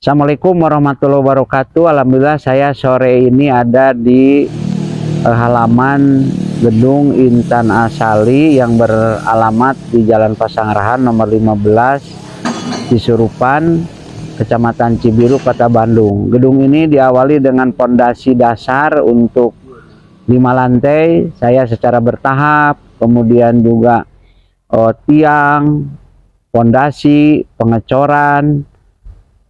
Assalamualaikum warahmatullahi wabarakatuh. Alhamdulillah saya sore ini ada di halaman gedung Intan Asali yang beralamat di Jalan Pasanggerahan nomor 15 Cisurupan, Kecamatan Cibiru, Kota Bandung. Gedung ini diawali dengan pondasi dasar untuk 5 lantai. Saya secara bertahap, kemudian juga tiang, pondasi, pengecoran.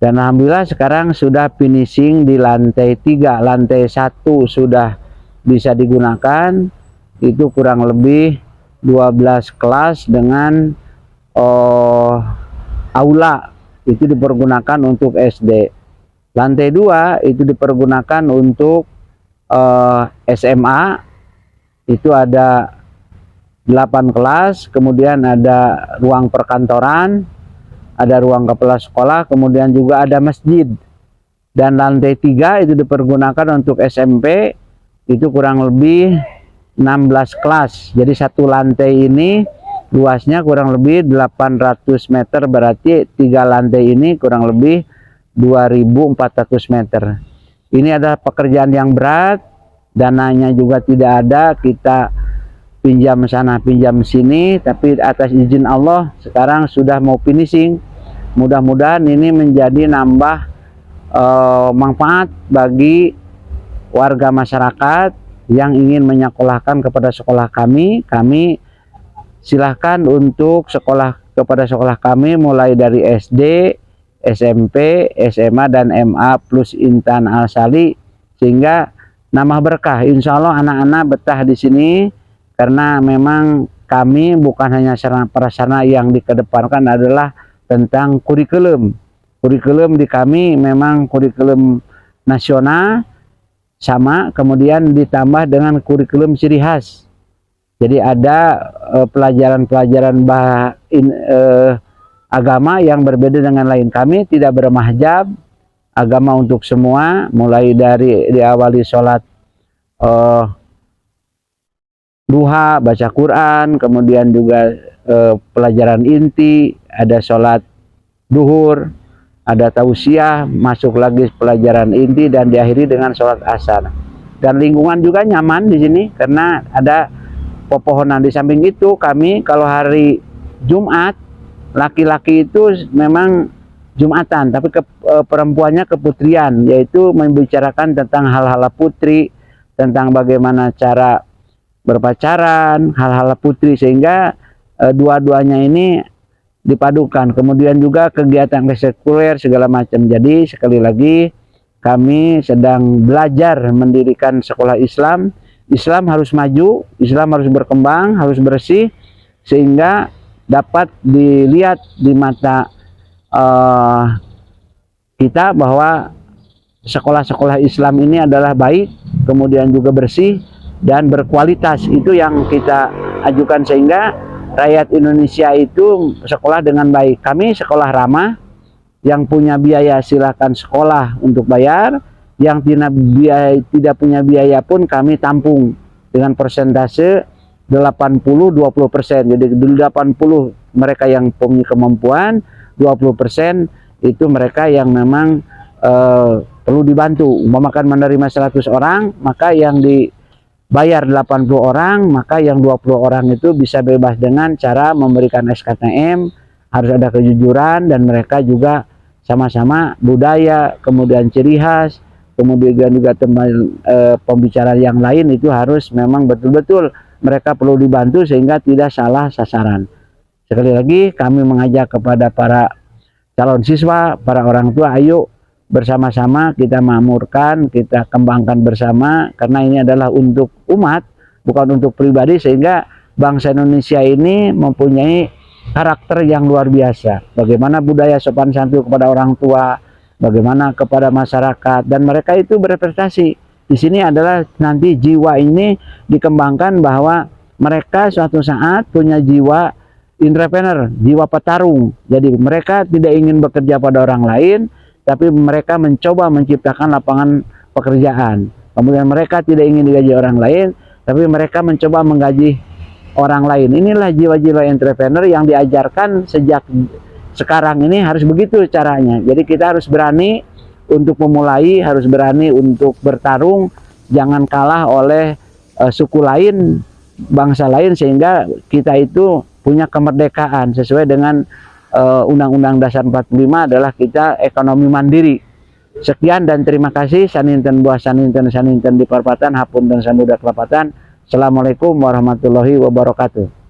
Dan alhamdulillah sekarang sudah finishing di lantai 3. Lantai 1 sudah bisa digunakan. Itu kurang lebih 12 kelas dengan aula. Itu dipergunakan untuk SD. Lantai 2 itu dipergunakan untuk SMA. Itu ada 8 kelas. Kemudian ada ruang perkantoran, ada ruang kepala sekolah, kemudian juga ada masjid. Dan lantai 3 itu dipergunakan untuk SMP, itu kurang lebih 16 kelas. Jadi satu lantai ini luasnya kurang lebih 800 meter, berarti 3 lantai ini kurang lebih 2400 meter. Ini adalah pekerjaan yang berat, dananya juga tidak ada, kita pinjam sana pinjam sini, tapi atas izin Allah sekarang sudah mau finishing. Mudah-mudahan ini menjadi nambah manfaat bagi warga masyarakat yang ingin menyekolahkan kepada sekolah kami. Kami silahkan untuk sekolah kepada sekolah kami mulai dari SD, SMP, SMA, dan MA plus Intan Asali, sehingga nambah berkah. Insya Allah anak-anak betah di sini, karena memang kami bukan hanya sarana prasarana yang dikedepankan adalah tentang kurikulum. Kurikulum di kami memang kurikulum nasional sama, kemudian ditambah dengan kurikulum ciri khas. Jadi ada pelajaran-pelajaran agama yang berbeda dengan lain. Kami tidak bermahjab, agama untuk semua, mulai dari diawali sholat duha, baca Quran, kemudian juga pelajaran inti, ada sholat duhur, ada tausiah, masuk lagi pelajaran inti, dan diakhiri dengan sholat asar. Dan lingkungan juga nyaman di sini karena ada pepohonan. Di samping itu kami kalau hari Jumat, laki-laki itu memang Jumatan, tapi perempuannya keputrian, yaitu membicarakan tentang hal-hal putri, tentang bagaimana cara berpacaran, hal-hal putri, sehingga dua-duanya ini dipadukan. Kemudian juga kegiatan eksekuler segala macam. Jadi sekali lagi kami sedang belajar mendirikan sekolah Islam. Islam harus maju, Islam harus berkembang, harus bersih, sehingga dapat dilihat di mata kita bahwa sekolah-sekolah Islam ini adalah baik, kemudian juga bersih dan berkualitas. Itu yang kita ajukan, sehingga rakyat Indonesia itu sekolah dengan baik. Kami sekolah ramah, yang punya biaya silakan sekolah untuk bayar, yang tidak punya biaya pun kami tampung dengan persentase 80-20%. Jadi 80 mereka yang punya kemampuan, 20% itu mereka yang memang perlu dibantu. Umpamakan menerima 100 orang, maka yang bayar 80 orang, maka yang 20 orang itu bisa bebas dengan cara memberikan SKTM, harus ada kejujuran, dan mereka juga sama-sama budaya, kemudian ciri khas, kemudian juga pembicaraan yang lain itu harus memang betul-betul mereka perlu dibantu sehingga tidak salah sasaran. Sekali lagi kami mengajak kepada para calon siswa, para orang tua, ayo bersama-sama kita makmurkan, kita kembangkan bersama, karena ini adalah untuk umat, bukan untuk pribadi, sehingga bangsa Indonesia ini mempunyai karakter yang luar biasa. Bagaimana budaya sopan santun kepada orang tua, bagaimana kepada masyarakat, dan mereka itu berprestasi. Di sini adalah nanti jiwa ini dikembangkan, bahwa mereka suatu saat punya jiwa entrepreneur, jiwa petarung. Jadi mereka tidak ingin bekerja pada orang lain, tapi mereka mencoba menciptakan lapangan pekerjaan. Kemudian mereka tidak ingin digaji orang lain, tapi mereka mencoba menggaji orang lain. Inilah jiwa-jiwa entrepreneur yang diajarkan sejak sekarang ini harus begitu caranya. Jadi kita harus berani untuk memulai, harus berani untuk bertarung, jangan kalah oleh suku lain, bangsa lain, sehingga kita itu punya kemerdekaan sesuai dengan Undang-Undang Dasar 45 adalah kita ekonomi mandiri. Sekian dan terima kasih. Saninten buah saninten saninten di Parpatan, hapunten samuda kelapatan. Assalamualaikum warahmatullahi wabarakatuh.